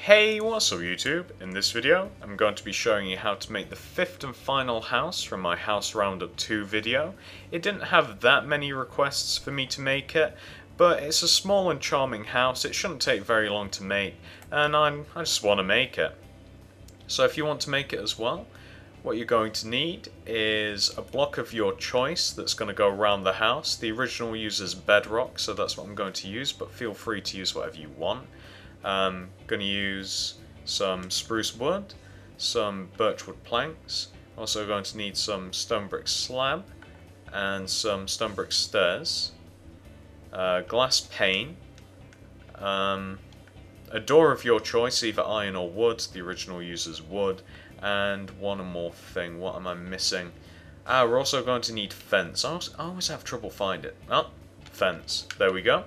Hey, what's up YouTube? In this video, I'm going to be showing you how to make the fifth and final house from my House Roundup 2 video. It didn't have that many requests for me to make it, but it's a small and charming house. It shouldn't take very long to make, and I just want to make it. So if you want to make it as well, what you're going to need is a block of your choice that's going to go around the house. The original uses bedrock, so that's what I'm going to use, but feel free to use whatever you want. I'm going to use some spruce wood, some birchwood planks, also going to need some stone brick slab and some stone brick stairs, glass pane, a door of your choice, either iron or wood, the original uses wood, and one more thing. What am I missing? We're also going to need fence. I always have trouble finding it. Oh, fence. There we go.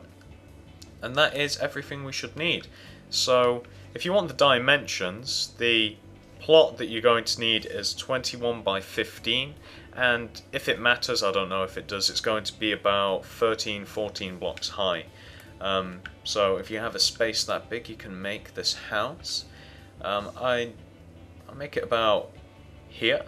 And that is everything we should need. So if you want the dimensions, the plot that you're going to need is 21 by 15, and if it matters, I don't know if it does, it's going to be about 13-14 blocks high. So if you have a space that big, you can make this house. I'll make it about here.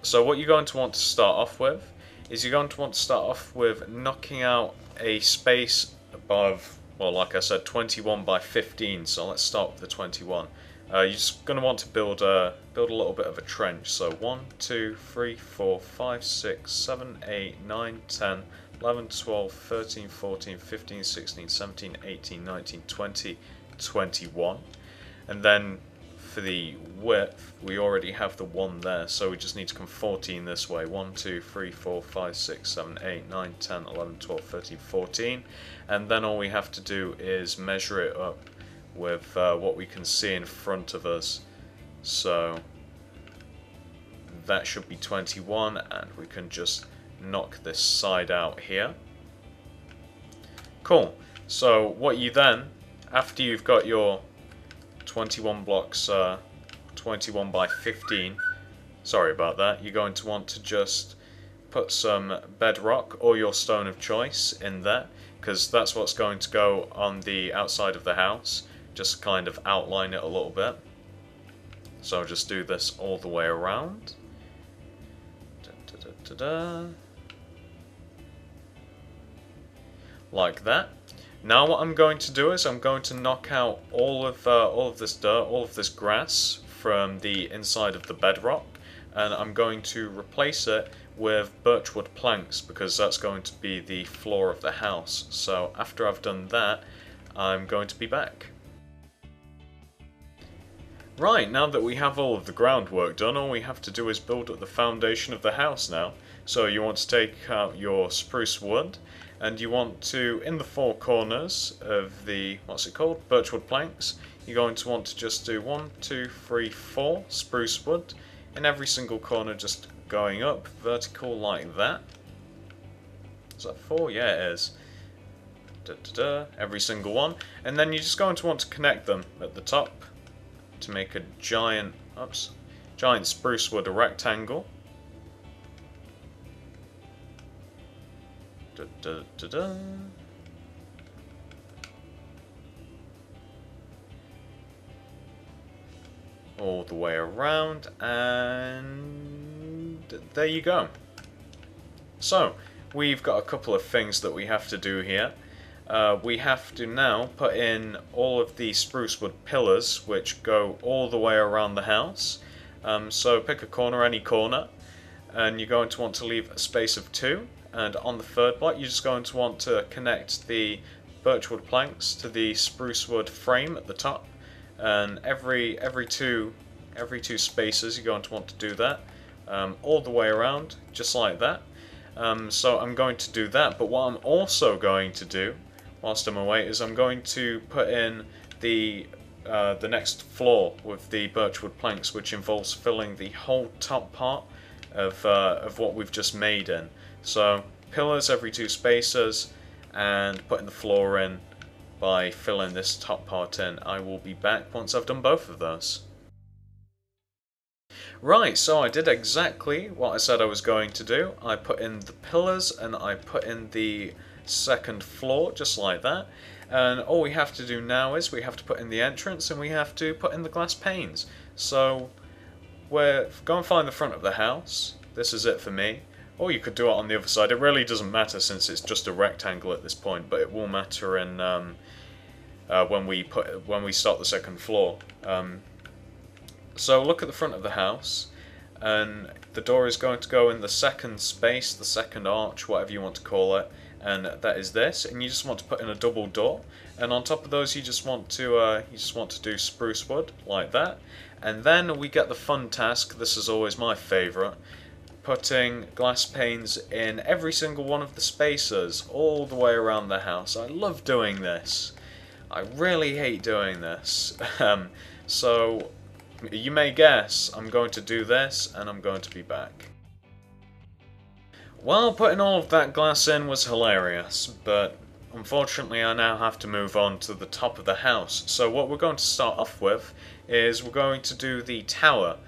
So what you're going to want to start off with is you're going to want to start off with knocking out a space above, well, like I said, 21 by 15. So let's start with the 21. You're just going to want to build a little bit of a trench. So 1, 2, 3, 4, 5, 6, 7, 8, 9, 10, 11, 12, 13, 14, 15, 16, 17, 18, 19, 20, 21. And then for the width, we already have the 1 there, so we just need to come 14 this way. 1, 2, 3, 4, 5, 6, 7, 8, 9, 10, 11, 12, 13, 14. And then all we have to do is measure it up with what we can see in front of us. So that should be 21, and we can just knock this side out here. Cool. So what you then, after you've got your 21 blocks, 21 by 15, sorry about that, you're going to want to just put some bedrock or your stone of choice in there, because that's what's going to go on the outside of the house, just kind of outline it a little bit. So just do this all the way around. Like that. Now what I'm going to do is I'm going to knock out all of this dirt, all of this grass from the inside of the bedrock, and I'm going to replace it with birchwood planks, because that's going to be the floor of the house. So after I've done that, I'm going to be back. Right, now that we have all of the groundwork done, all we have to do is build up the foundation of the house now. So you want to take out your spruce wood, and you want to, in the four corners of the, what's it called, birchwood planks, you're going to want to just do 1, 2, 3, 4 spruce wood in every single corner, just going up vertical like that. Is that 4? Yeah, it is. Every single one. And then you're just going to want to connect them at the top to make a giant spruce wood, a rectangle. All the way around, and there you go. So we've got a couple of things that we have to do here. We have to now put in all of the spruce wood pillars which go all the way around the house. So pick a corner, any corner, and you're going to want to leave a space of 2. And on the third block, you're just going to want to connect the birchwood planks to the spruce wood frame at the top. And every two spaces, you're going to want to do that all the way around, just like that. So I'm going to do that. But what I'm also going to do, whilst I'm away, is I'm going to put in the next floor with the birchwood planks, which involves filling the whole top part of what we've just made in. So pillars every 2 spaces, and putting the floor in by filling this top part in. I will be back once I've done both of those. Right, so I did exactly what I said I was going to do. I put in the pillars and I put in the second floor, just like that. And all we have to do now is we have to put in the entrance and we have to put in the glass panes. So we're going to find the front of the house. This is it for me. Or you could do it on the other side. It really doesn't matter since it's just a rectangle at this point, but it will matter in when we start the second floor. So look at the front of the house, and the door is going to go in the second space, the second arch, whatever you want to call it, and that is this. And you just want to put in a double door, and on top of those you just want to do spruce wood like that. And then we get the fun task. This is always my favourite. Putting glass panes in every single one of the spaces all the way around the house. I love doing this. I really hate doing this. So you may guess I'm going to do this and I'm going to be back. Well, putting all of that glass in was hilarious, but unfortunately I now have to move on to the top of the house. So what we're going to start off with is we're going to do the tower.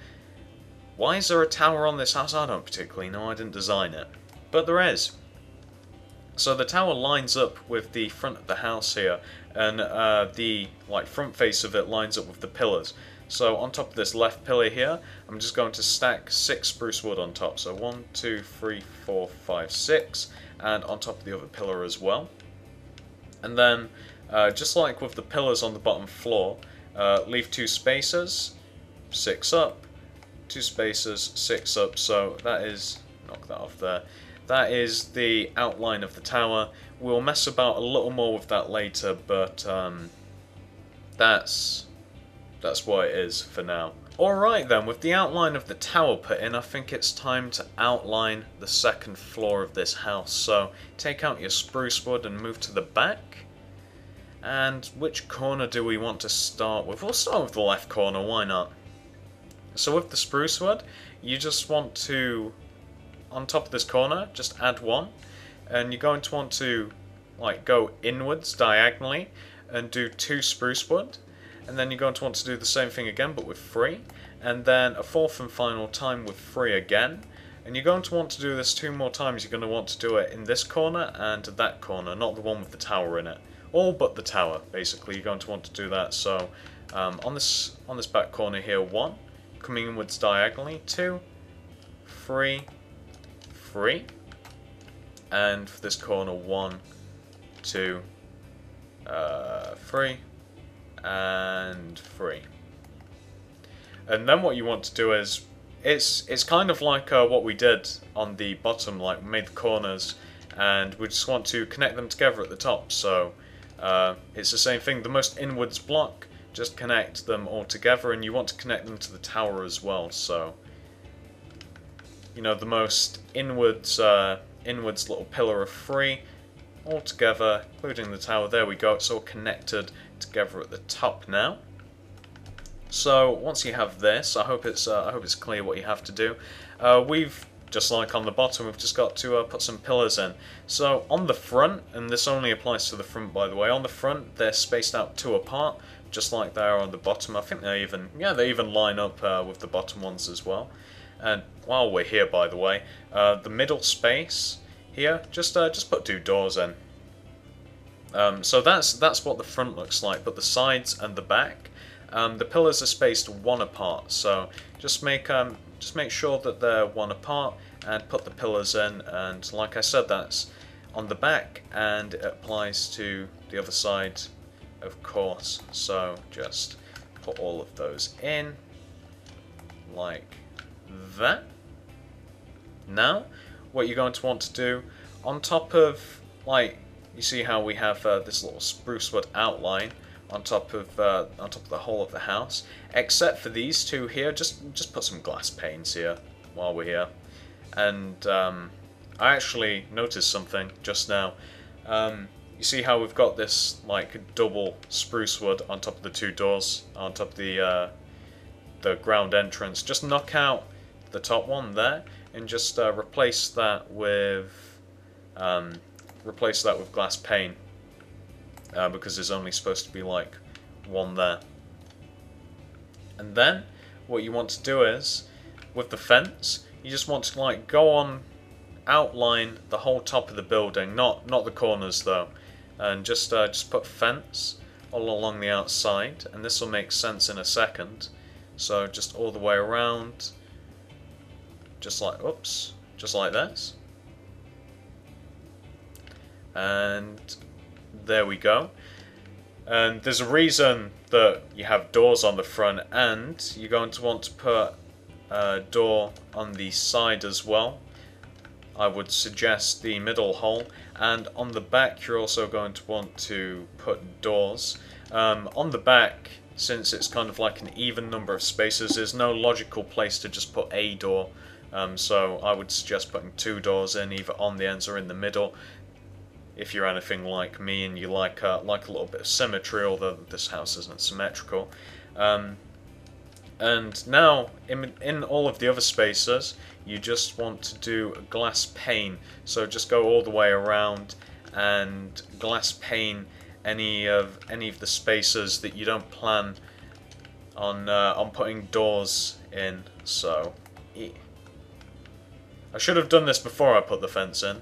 Why is there a tower on this house? I don't particularly know, I didn't design it. But there is. So the tower lines up with the front of the house here, and the front face of it lines up with the pillars. So on top of this left pillar here, I'm just going to stack 6 spruce wood on top. So 1, 2, 3, 4, 5, 6, and on top of the other pillar as well. And then, just like with the pillars on the bottom floor, leave 2 spaces, 6 up, 2 spaces, 6 up, so that is, knock that off there, that is the outline of the tower. We'll mess about a little more with that later, but that's what it is for now. Alright then, with the outline of the tower put in, I think it's time to outline the second floor of this house. So take out your spruce wood and move to the back. And which corner do we want to start with? We'll start with the left corner, why not? So with the spruce wood, you just want to, on top of this corner, just add 1. And you're going to want to go inwards diagonally and do 2 spruce wood. And then you're going to want to do the same thing again, but with 3. And then a 4th and final time with 3 again. And you're going to want to do this 2 more times. You're going to want to do it in this corner and that corner, not the one with the tower in it. All but the tower, basically. You're going to want to do that. So on this back corner here, 1. Coming inwards diagonally, 2, 3, 3. And for this corner, 1, 2, 3. And 3. And then what you want to do is, it's kind of like what we did on the bottom, we made the corners, and we just want to connect them together at the top. So it's the same thing. The most inwards block, just connect them all together, and you want to connect them to the tower as well. So the most inwards little pillar of 3 all together, including the tower. There we go. It's all connected together at the top now. So once you have this, I hope it's clear what you have to do. We've, just like on the bottom, we've just got to put some pillars in. So on the front, and this only applies to the front by the way, on the front they're spaced out 2 apart, just like they are on the bottom. I think they even line up with the bottom ones as well. And while we're here, by the way, the middle space here, just put 2 doors in. So that's what the front looks like, but the sides and the back, the pillars are spaced 1 apart. So just make sure that they're 1 apart and put the pillars in. And like I said, that's on the back, and it applies to the other side, of course. So just put all of those in like that. Now, what you're going to want to do on top of, you see how we have this little spruce wood outline on top of the whole of the house, except for these 2 here. Just put some glass panes here while we're here. And I actually noticed something just now. You see how we've got this double spruce wood on top of the 2 doors, on top of the ground entrance. Just knock out the top one there and just replace that with glass pane, because there's only supposed to be 1 there. And then what you want to do is with the fence, you just want to like go on, outline the whole top of the building, not the corners though, and just put fence all along the outside, and this will make sense in a second. So just all the way around, just like just like this, and there we go. And there's a reason that you have doors on the front, and you're going to want to put a door on the side as well. I would suggest the middle hole, and on the back you're also going to want to put doors. On the back, since it's kind of like an even number of spaces, there's no logical place to just put a door, so I would suggest putting 2 doors in, either on the ends or in the middle. If you're anything like me and you like a little bit of symmetry, although this house isn't symmetrical. And now, in all of the other spaces, you just want to do a glass pane. So just go all the way around and glass pane any of the spaces that you don't plan on putting doors in. So I should have done this before I put the fence in.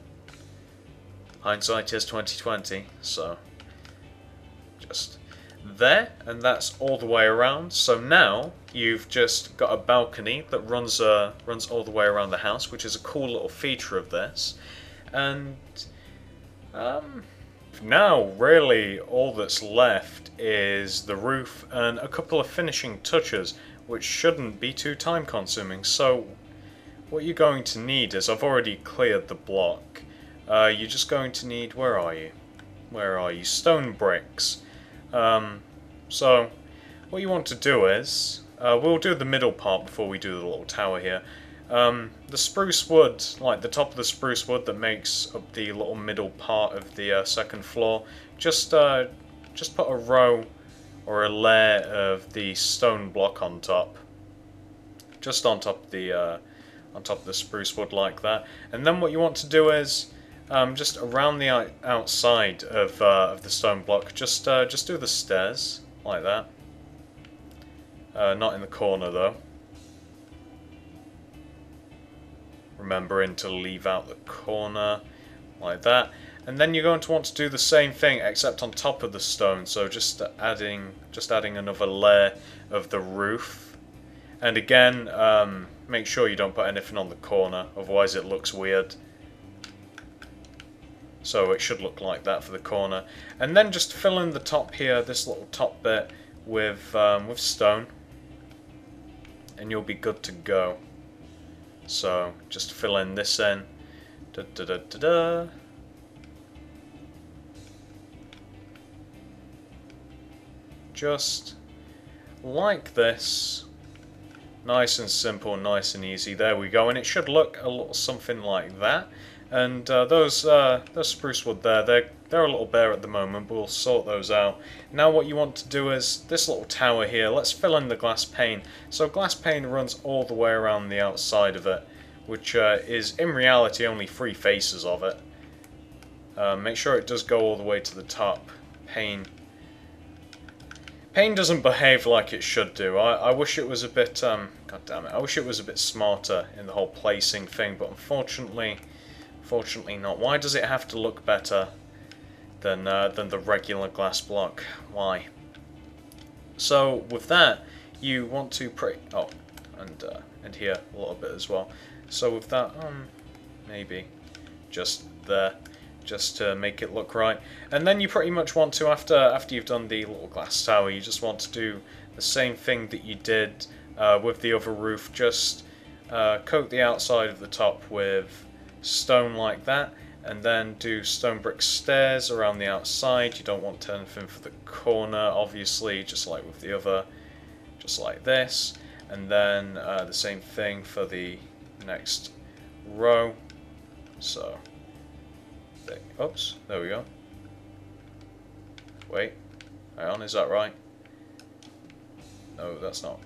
Hindsight is 2020, so just there, and that's all the way around. So now you've just got a balcony that runs all the way around the house, which is a cool little feature of this. And now really all that's left is the roof and a couple of finishing touches, which shouldn't be too time consuming. So what you're going to need is, I've already cleared the block. You're just going to need, where are you? Stone bricks. So what you want to do is, we'll do the middle part before we do the little tower here. The spruce wood, like the top of the spruce wood that makes up the little middle part of the second floor, just put a row or a layer of the stone block on top. Just on top of the spruce wood like that. And then what you want to do is, just around the outside of the stone block, just do the stairs like that. Not in the corner though. Remembering to leave out the corner like that. And then you're going to want to do the same thing except on top of the stone. So just adding another layer of the roof. And again, make sure you don't put anything on the corner, otherwise it looks weird. So it should look like that for the corner. And then just fill in the top here, this little top bit, with stone. And you'll be good to go. So just fill in this in. Da, da, da, da, da. Just like this. Nice and simple, nice and easy. There we go. And it should look a little something like that. And those spruce wood there, they're a little bare at the moment, but we'll sort those out. Now what you want to do is, this little tower here, let's fill in the glass pane. So glass pane runs all the way around the outside of it, which is in reality only 3 faces of it. Make sure it does go all the way to the top. Pane doesn't behave like it should do. I wish it was a bit, god damn it, I wish it was a bit smarter in the whole placing thing, but unfortunately not. Why does it have to look better than the regular glass block? Why? So with that, you want to and here a little bit as well. So with that, maybe just there, just to make it look right. And then you pretty much want to, after you've done the little glass tower, you just want to do the same thing that you did with the other roof. Just coat the outside of the top with stone like that, and then do stone brick stairs around the outside. You don't want anything for the corner, obviously, just like with the other, just like this. And then the same thing for the next row. So, oops, there we go. Wait, hang on, is that right? No, that's not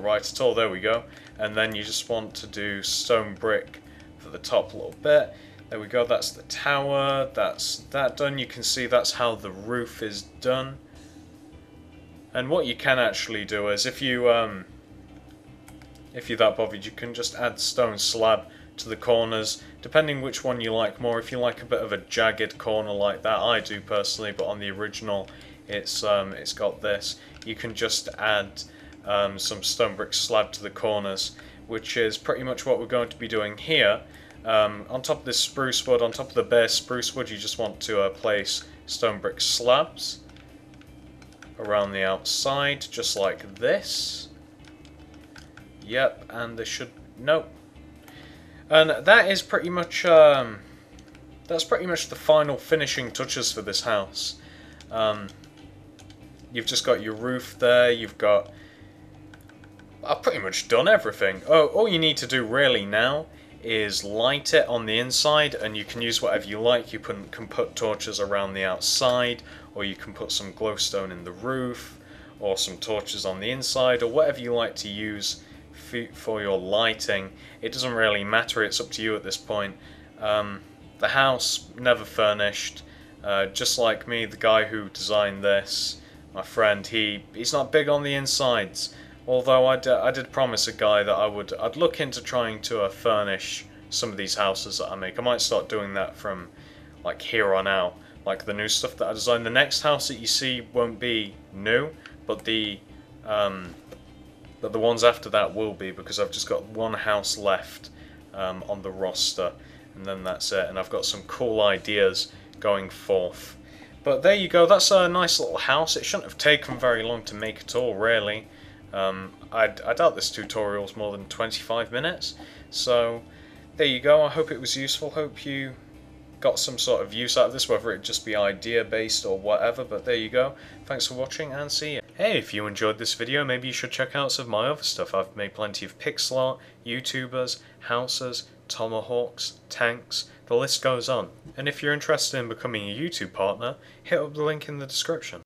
right at all. There we go. And then you just want to do stone brick for the top little bit. There we go, that's the tower, that's that done. You can see that's how the roof is done. And what you can actually do is, if you if you're that bothered, you can just add stone slab to the corners, depending which one you like more. If you like a bit of a jagged corner like that, I do personally, but on the original it's got this. You can just add some stone brick slab to the corners, which is pretty much what we're going to be doing here. On top of this spruce wood, on top of the bare spruce wood, you just want to place stone brick slabs around the outside, just like this. Yep, and there should... nope. And that is pretty much that's pretty much the final finishing touches for this house. You've just got your roof there. You've got... I've pretty much done everything. Oh, all you need to do really now is light it on the inside, and you can use whatever you like. You can put torches around the outside, or you can put some glowstone in the roof, or some torches on the inside, or whatever you like to use for your lighting. It doesn't really matter, it's up to you at this point. The house, never furnished. Just like me, the guy who designed this, my friend, he's not big on the insides. Although I did promise a guy that I'd look into trying to furnish some of these houses that I make. I might start doing that from like here on out, like the new stuff that I designed. The next house that you see won't be new, but the ones after that will be, because I've just got one house left on the roster, and then that's it. And I've got some cool ideas going forth. But there you go. That's a nice little house. It shouldn't have taken very long to make at all, really. I doubt this tutorial's more than 25 minutes, so there you go. I hope it was useful, hope you got some sort of use out of this, whether it just be idea based or whatever, but there you go. Thanks for watching, and see you. Hey, if you enjoyed this video, maybe you should check out some of my other stuff. I've made plenty of pixel art, YouTubers, houses, tomahawks, tanks, the list goes on. And if you're interested in becoming a YouTube partner, hit up the link in the description.